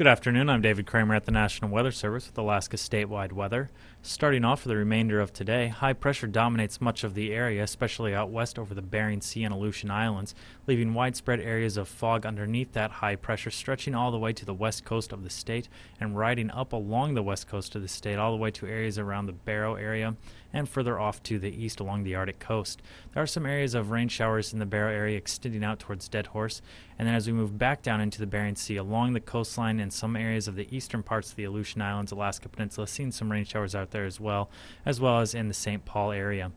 Good afternoon. I'm David Kramer at the National Weather Service with Alaska statewide weather. Starting off for the remainder of today, high pressure dominates much of the area, especially out west over the Bering Sea and Aleutian Islands, leaving widespread areas of fog underneath that high pressure stretching all the way to the west coast of the state and riding up along the west coast of the state all the way to areas around the Barrow area and further off to the east along the Arctic coast. There are some areas of rain showers in the Barrow area extending out towards Dead Horse, and then as we move back down into the Bering Sea along the coastline and some areas of the eastern parts of the Aleutian Islands, Alaska Peninsula, seeing some rain showers out there as well as in the St. Paul area.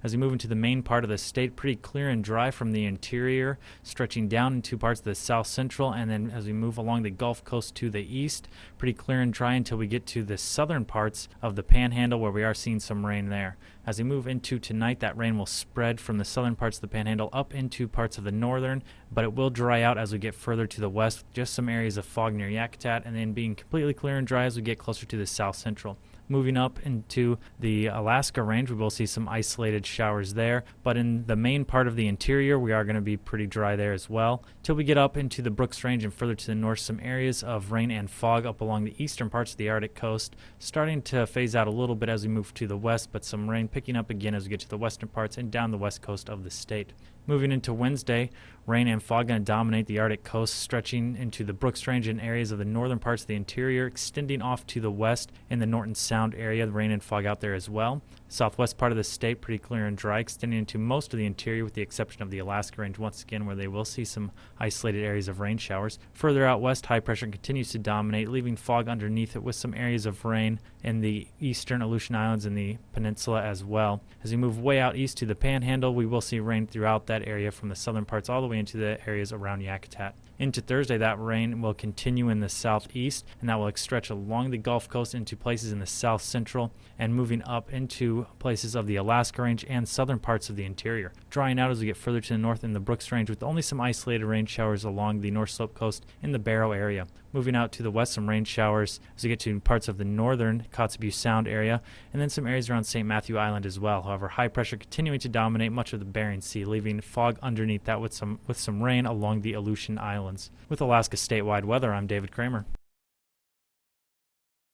As we move into the main part of the state, pretty clear and dry from the interior, stretching down into parts of the south central, and then as we move along the Gulf Coast to the east, pretty clear and dry until we get to the southern parts of the Panhandle where we are seeing some rain there. As we move into tonight, that rain will spread from the southern parts of the Panhandle up into parts of the northern, but it will dry out as we get further to the west, with just some areas of fog near Yakutat, and then being completely clear and dry as we get closer to the south central. Moving up into the Alaska range, we will see some isolated showers there, but in the main part of the interior, we are going to be pretty dry there as well. Till we get up into the Brooks Range and further to the north, some areas of rain and fog up along the eastern parts of the Arctic coast, starting to phase out a little bit as we move to the west, but some rain picking up again as we get to the western parts and down the west coast of the state. Moving into Wednesday, rain and fog going to dominate the Arctic coast, stretching into the Brooks Range and areas of the northern parts of the interior, extending off to the west in the Norton Sound area. The rain and fog out there as well. Southwest part of the state, pretty clear and dry, extending into most of the interior with the exception of the Alaska Range once again, where they will see some isolated areas of rain showers. Further out west, high pressure continues to dominate, leaving fog underneath it with some areas of rain in the eastern Aleutian Islands and the peninsula as well. As we move way out east to the Panhandle, we will see rain throughout that area from the southern parts all the way into the areas around Yakutat. Into Thursday, that rain will continue in the southeast, and that will stretch along the Gulf Coast into places in the south central and moving up into places of the Alaska Range and southern parts of the interior. Drying out as we get further to the north in the Brooks Range with only some isolated rain showers along the North Slope coast in the Barrow area. Moving out to the west, some rain showers as we get to parts of the northern Kotzebue Sound area, and then some areas around St. Matthew Island as well. However, high pressure continuing to dominate much of the Bering Sea, leaving fog underneath that with some rain along the Aleutian Islands. With Alaska statewide weather, I'm David Kramer.